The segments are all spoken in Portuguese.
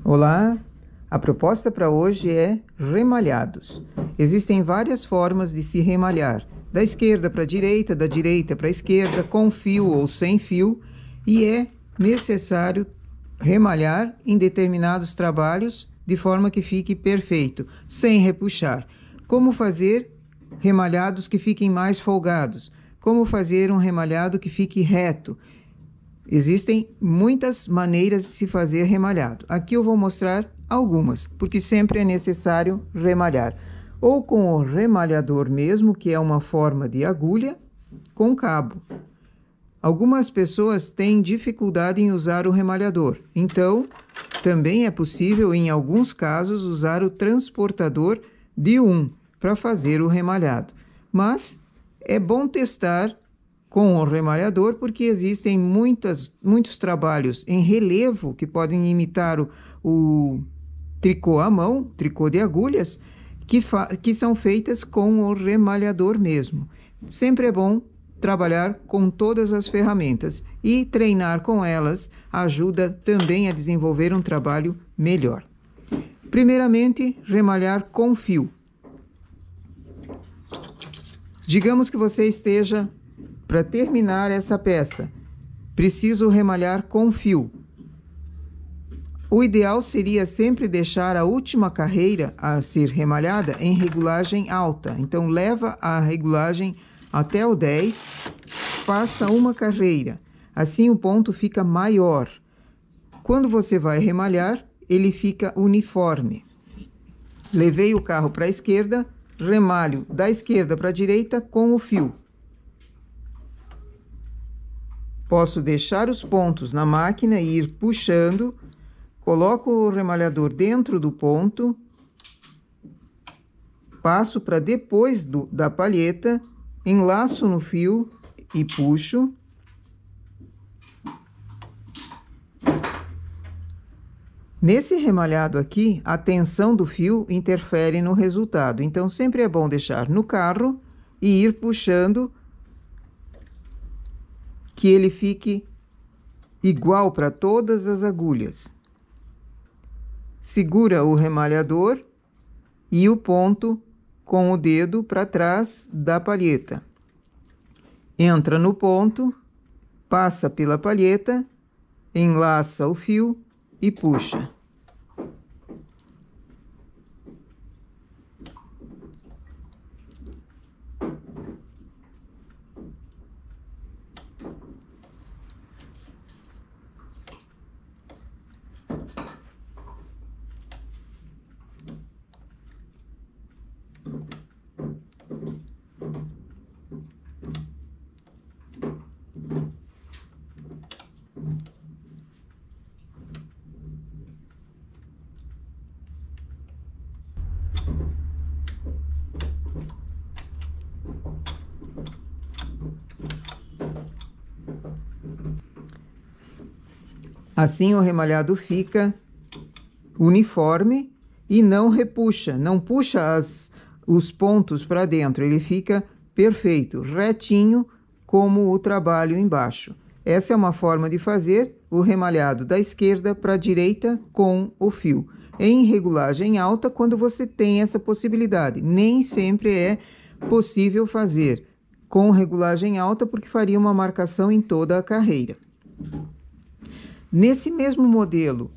Olá, a proposta para hoje é remalhados. Existem várias formas de se remalhar, da esquerda para a direita, da direita para a esquerda, com fio ou sem fio, e é necessário remalhar em determinados trabalhos de forma que fique perfeito, sem repuxar. Como fazer remalhados que fiquem mais folgados? Como fazer um remalhado que fique reto? Existem muitas maneiras de se fazer remalhado. Aqui eu vou mostrar algumas, porque sempre é necessário remalhar. Ou com o remalhador mesmo, que é uma forma de agulha, com cabo. Algumas pessoas têm dificuldade em usar o remalhador, então também é possível, em alguns casos, usar o transportador de para fazer o remalhado. Mas é bom testar com o remalhador, porque existem muitos trabalhos em relevo que podem imitar o tricô à mão, tricô de agulhas, que são feitas com o remalhador mesmo. Sempre é bom trabalhar com todas as ferramentas e treinar com elas ajuda também a desenvolver um trabalho melhor. Primeiramente, remalhar com fio. Digamos que você esteja para terminar essa peça, preciso remalhar com fio. O ideal seria sempre deixar a última carreira a ser remalhada em regulagem alta. Então, leva a regulagem até o 10, passa uma carreira. Assim, o ponto fica maior. Quando você vai remalhar, ele fica uniforme. Levei o carro para a esquerda, remalho da esquerda para a direita com o fio. Posso deixar os pontos na máquina e ir puxando, coloco o remalhador dentro do ponto, passo para depois da palheta, enlaço no fio e puxo. Nesse remalhado aqui, a tensão do fio interfere no resultado, então sempre é bom deixar no carro e ir puxando, que ele fique igual para todas as agulhas. Segura o remalhador e o ponto com o dedo para trás da palheta. Entra no ponto, passa pela palheta, enlaça o fio e puxa. Assim o remalhado fica uniforme e não repuxa, não puxa os pontos para dentro, ele fica perfeito, retinho como o trabalho embaixo. Essa é uma forma de fazer o remalhado da esquerda para a direita com o fio. Em regulagem alta, quando você tem essa possibilidade, nem sempre é possível fazer com regulagem alta, porque faria uma marcação em toda a carreira. Nesse mesmo modelo,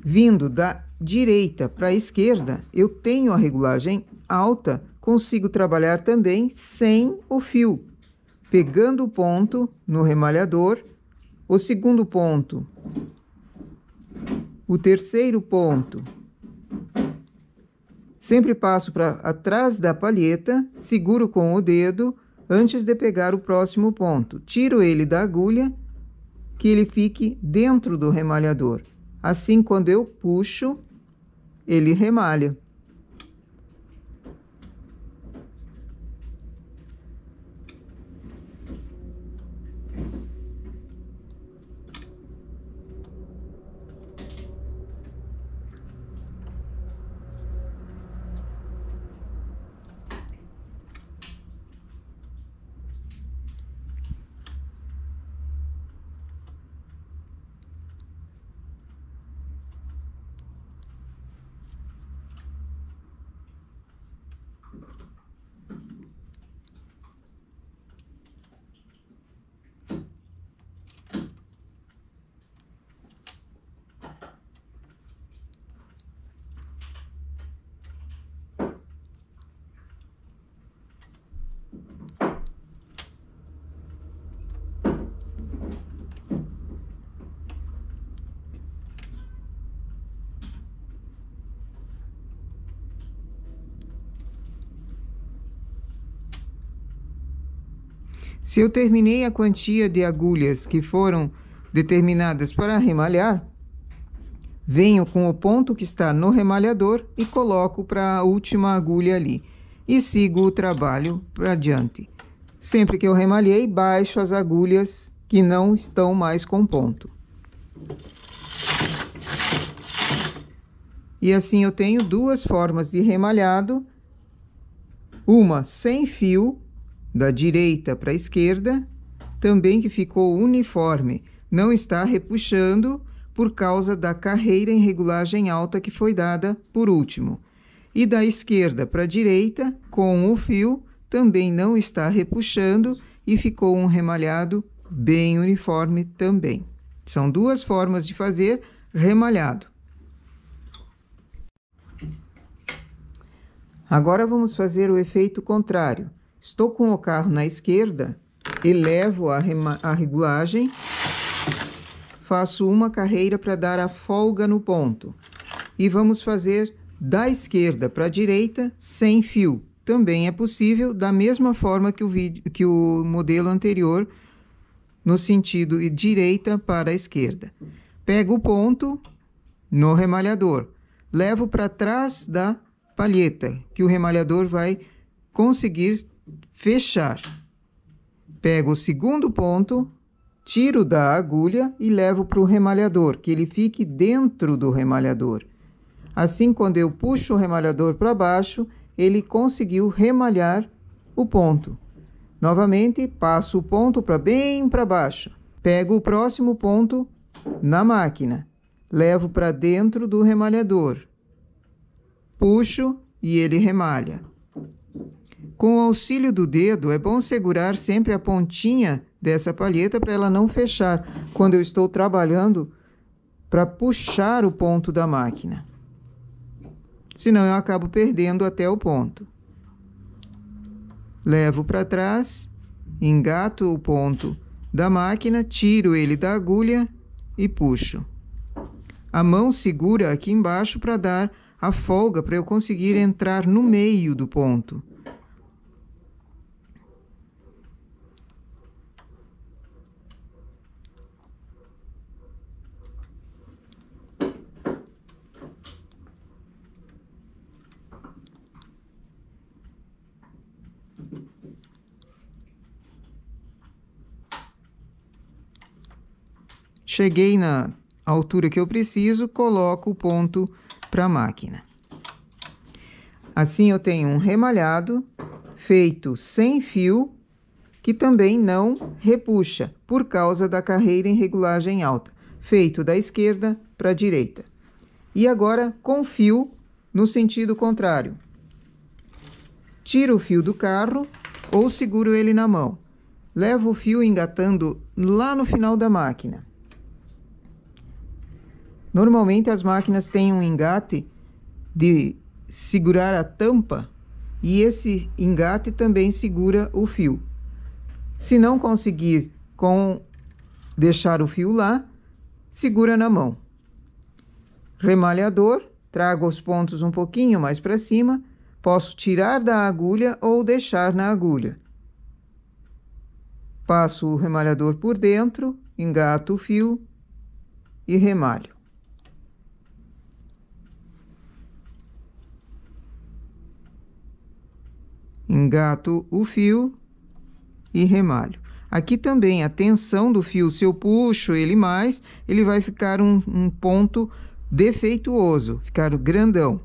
vindo da direita para a esquerda, eu tenho a regulagem alta, consigo trabalhar também sem o fio, pegando o ponto no remalhador, o segundo ponto, o terceiro ponto. Sempre passo para atrás da palheta, seguro com o dedo antes de pegar o próximo ponto. Tiro ele da agulha, que ele fique dentro do remalhador. Assim, quando eu puxo, ele remalha. Se eu terminei a quantia de agulhas que foram determinadas para remalhar, venho com o ponto que está no remalhador e coloco para a última agulha ali. E sigo o trabalho para adiante. Sempre que eu remalhei, baixo as agulhas que não estão mais com ponto. E assim eu tenho duas formas de remalhado. Uma sem fio, da direita para a esquerda, também que ficou uniforme, não está repuxando por causa da carreira em regulagem alta que foi dada por último. E da esquerda para a direita, com o fio, também não está repuxando e ficou um remalhado bem uniforme também. São duas formas de fazer remalhado. Agora vamos fazer o efeito contrário. Estou com o carro na esquerda, elevo a regulagem, faço uma carreira para dar a folga no ponto. E vamos fazer da esquerda para a direita sem fio. Também é possível da mesma forma que o modelo anterior, no sentido de direita para a esquerda. Pego o ponto no remalhador, levo para trás da palheta, que o remalhador vai conseguir fechar. Pego o segundo ponto, tiro da agulha e levo para o remalhador, que ele fique dentro do remalhador. Assim, quando eu puxo o remalhador para baixo, ele conseguiu remalhar o ponto. Novamente, passo o ponto bem para baixo. Pego o próximo ponto na máquina, levo para dentro do remalhador. Puxo e ele remalha. Com o auxílio do dedo, é bom segurar sempre a pontinha dessa palheta para ela não fechar quando eu estou trabalhando para puxar o ponto da máquina. Senão eu acabo perdendo até o ponto. Levo para trás, engato o ponto da máquina, tiro ele da agulha e puxo. A mão segura aqui embaixo para dar a folga para eu conseguir entrar no meio do ponto. Cheguei na altura que eu preciso, coloco o ponto para a máquina. Assim eu tenho um remalhado feito sem fio, que também não repuxa, por causa da carreira em regulagem alta, feito da esquerda para a direita. E agora com fio no sentido contrário. Tiro o fio do carro ou seguro ele na mão. Levo o fio engatando lá no final da máquina. Normalmente as máquinas têm um engate de segurar a tampa e esse engate também segura o fio. Se não conseguir deixar o fio lá, segura na mão. Remalhador, trago os pontos um pouquinho mais para cima, posso tirar da agulha ou deixar na agulha. Passo o remalhador por dentro, engato o fio e remalho. Engato o fio e remalho. Aqui também a tensão do fio, se eu puxo ele mais, ele vai ficar um ponto defeituoso, ficar grandão.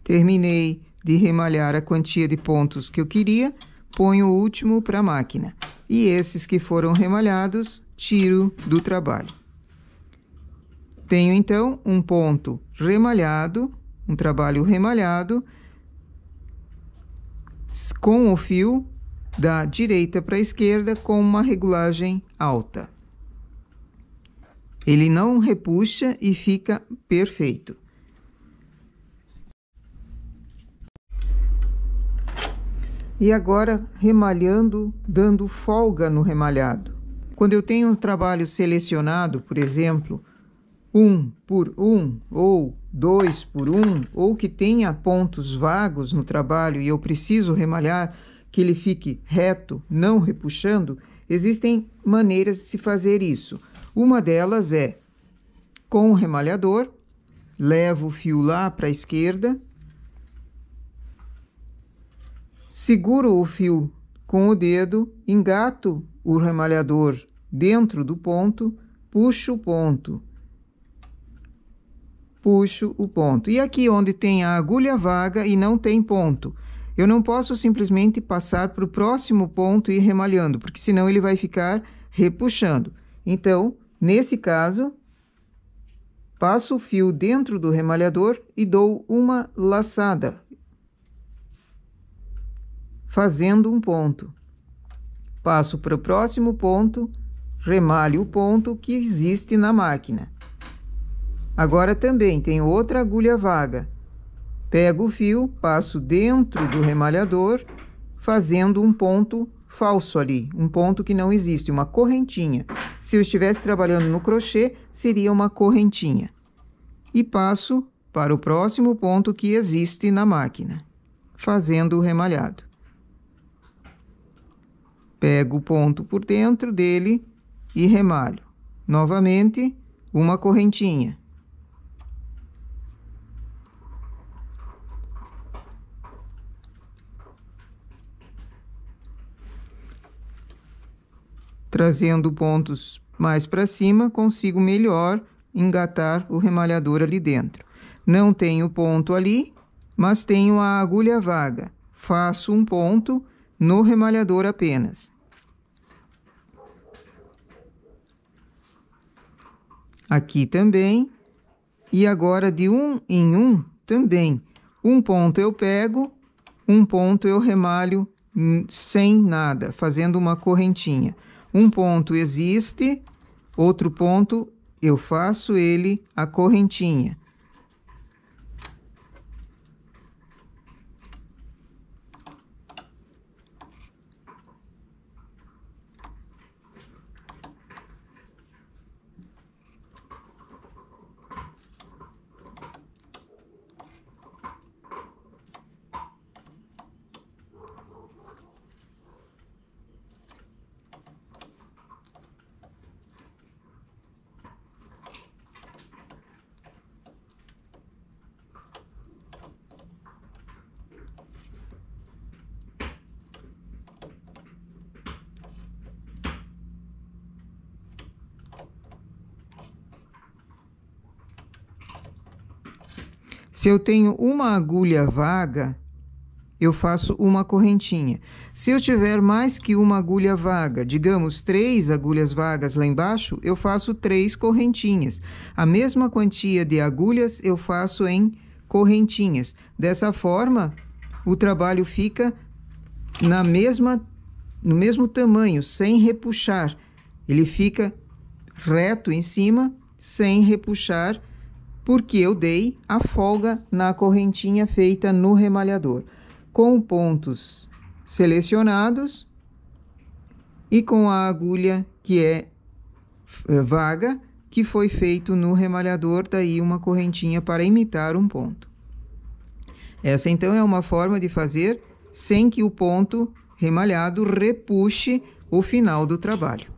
Terminei de remalhar a quantia de pontos que eu queria, ponho o último para a máquina. E esses que foram remalhados, tiro do trabalho. Tenho então um ponto remalhado, um trabalho remalhado, com o fio da direita para a esquerda com uma regulagem alta. Ele não repuxa e fica perfeito. E agora, remalhando, dando folga no remalhado. Quando eu tenho um trabalho selecionado, por exemplo, 1 por 1 ou 2 por 1, ou que tenha pontos vagos no trabalho e eu preciso remalhar, que ele fique reto, não repuxando, existem maneiras de se fazer isso. Uma delas é, com o remalhador, levo o fio lá para a esquerda, seguro o fio com o dedo, engato o remalhador dentro do ponto, puxo o ponto. Puxo o ponto. E aqui onde tem a agulha vaga e não tem ponto, eu não posso simplesmente passar para o próximo ponto e ir remalhando, porque senão ele vai ficar repuxando. Então, nesse caso, passo o fio dentro do remalhador e dou uma laçada, fazendo um ponto. Passo para o próximo ponto, remalho o ponto que existe na máquina. Agora também tem outra agulha vaga. Pego o fio, passo dentro do remalhador, fazendo um ponto falso ali, um ponto que não existe, uma correntinha. Se eu estivesse trabalhando no crochê, seria uma correntinha. E passo para o próximo ponto que existe na máquina, fazendo o remalhado. Pego o ponto por dentro dele e remalho. Novamente, uma correntinha. Trazendo pontos mais para cima, consigo melhor engatar o remalhador ali dentro. Não tenho ponto ali, mas tenho a agulha vaga. Faço um ponto no remalhador apenas. Aqui também. E agora de um em um também. Um ponto eu pego, um ponto eu remalho sem nada, fazendo uma correntinha. Um ponto existe, outro ponto eu faço ele a correntinha. Se eu tenho uma agulha vaga, eu faço uma correntinha. Se eu tiver mais que uma agulha vaga, digamos 3 agulhas vagas lá embaixo, eu faço 3 correntinhas. A mesma quantia de agulhas eu faço em correntinhas. Dessa forma, o trabalho fica no mesmo tamanho, sem repuxar. Ele fica reto em cima, sem repuxar, porque eu dei a folga na correntinha feita no remalhador, com pontos selecionados e com a agulha que é vaga, que foi feito no remalhador, daí uma correntinha para imitar um ponto. Essa então é uma forma de fazer sem que o ponto remalhado repuxe o final do trabalho.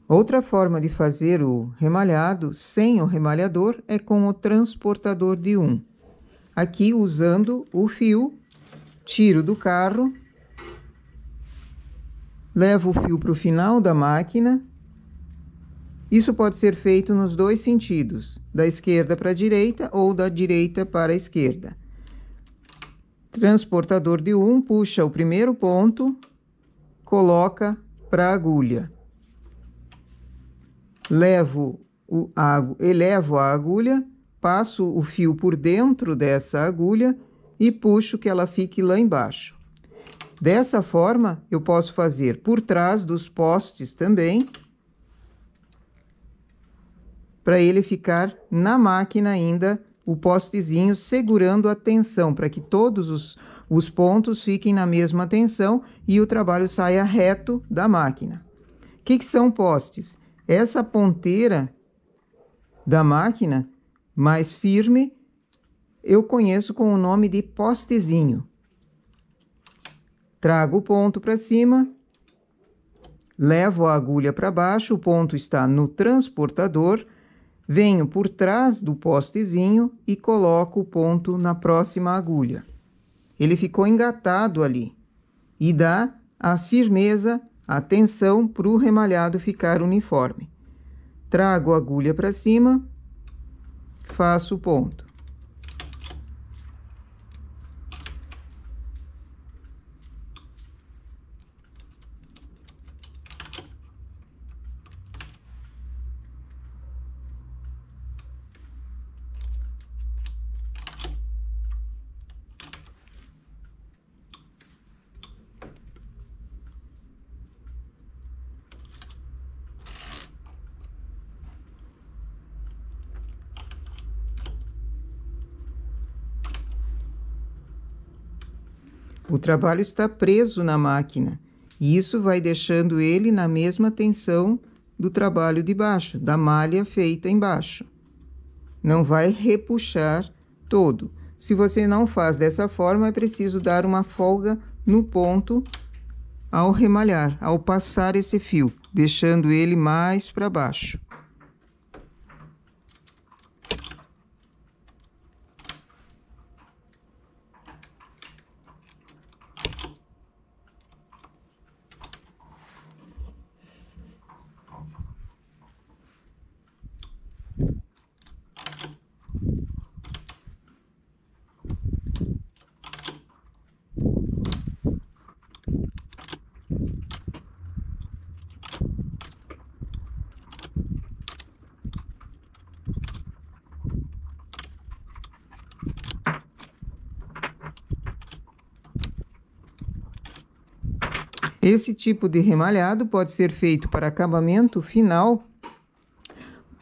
Outra forma de fazer o remalhado sem o remalhador é com o transportador de 1. Aqui, usando o fio, tiro do carro, levo o fio para o final da máquina. Isso pode ser feito nos dois sentidos, da esquerda para a direita ou da direita para a esquerda. Transportador de 1, puxa o primeiro ponto, coloca para a agulha. Elevo a agulha, passo o fio por dentro dessa agulha e puxo que ela fique lá embaixo. Dessa forma, eu posso fazer por trás dos postes também, para ele ficar na máquina ainda, o postezinho segurando a tensão, para que todos os pontos fiquem na mesma tensão e o trabalho saia reto da máquina. O que são postes? Essa ponteira da máquina mais firme, eu conheço com o nome de postezinho. Trago o ponto para cima, levo a agulha para baixo, o ponto está no transportador, venho por trás do postezinho e coloco o ponto na próxima agulha. Ele ficou engatado ali e dá a firmeza, a tensão para o remalhado ficar uniforme. Trago a agulha para cima, faço o ponto. O trabalho está preso na máquina e isso vai deixando ele na mesma tensão do trabalho de baixo, da malha feita embaixo. Não vai repuxar todo. Se você não faz dessa forma, é preciso dar uma folga no ponto ao remalhar, ao passar esse fio, deixando ele mais para baixo. Esse tipo de remalhado pode ser feito para acabamento final,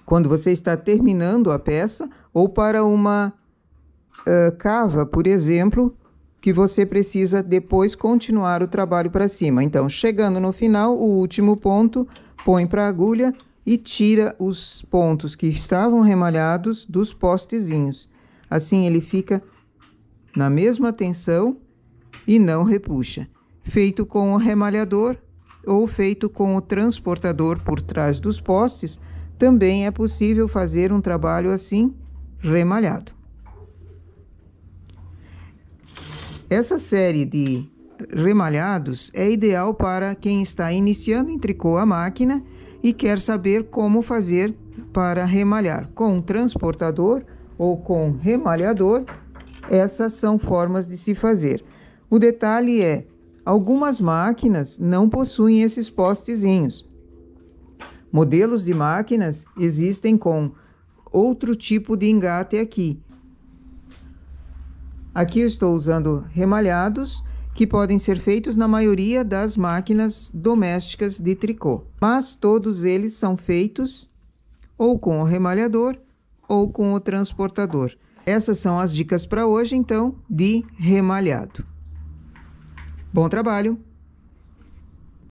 quando você está terminando a peça, ou para uma cava, por exemplo, que você precisa depois continuar o trabalho para cima. Então, chegando no final, o último ponto, põe para a agulha e tira os pontos que estavam remalhados dos postezinhos. Assim, ele fica na mesma tensão e não repuxa. Feito com o remalhador ou feito com o transportador por trás dos postes, também é possível fazer um trabalho assim, remalhado. Essa série de remalhados é ideal para quem está iniciando em tricô a máquina e quer saber como fazer para remalhar. Com um transportador ou com remalhador, essas são formas de se fazer. O detalhe é, algumas máquinas não possuem esses postezinhos. Modelos de máquinas existem com outro tipo de engate aqui. Aqui eu estou usando remalhados que podem ser feitos na maioria das máquinas domésticas de tricô. Mas todos eles são feitos ou com o remalhador ou com o transportador. Essas são as dicas para hoje, então, de remalhado. Bom trabalho!